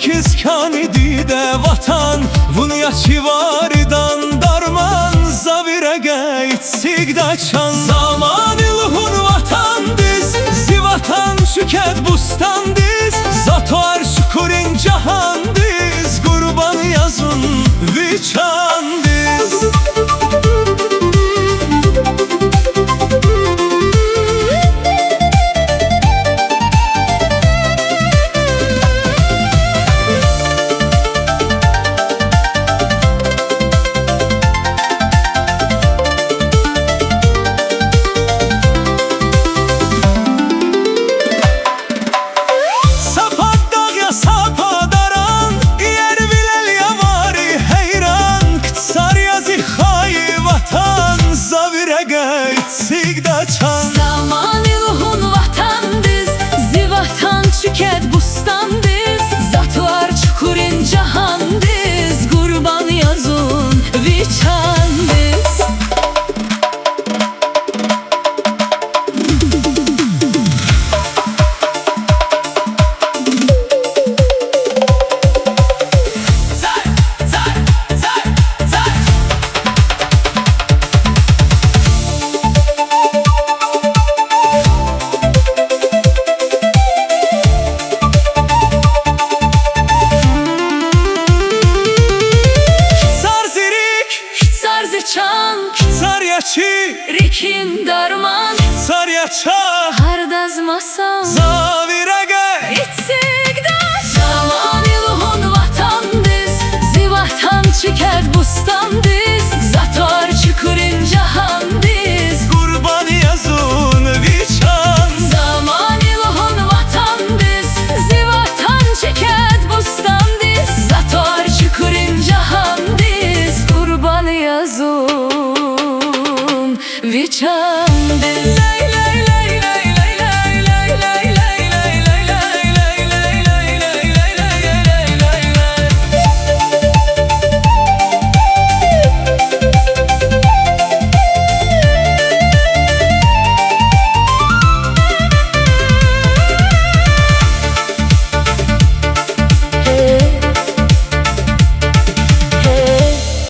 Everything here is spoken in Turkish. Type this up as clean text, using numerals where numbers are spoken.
Rikizkan idi de vatan Vunya çivaridan darman Zavirege itsik da çan Zaman ilhun vatan diz Zivatan şüket bustan diz Zatoar şukurin cahan diz Kurban yazın viçan diz Zaman ilhun vatan diz Zivatan şüket bustan diz Zatuar çukurin cahan diz Kurban yazun viçan diz Saryaçı Rikin darman Saryaça Hardaz masam Zavirege İtsik da Zaman ilhun vatan diz Zivatan şüket bustan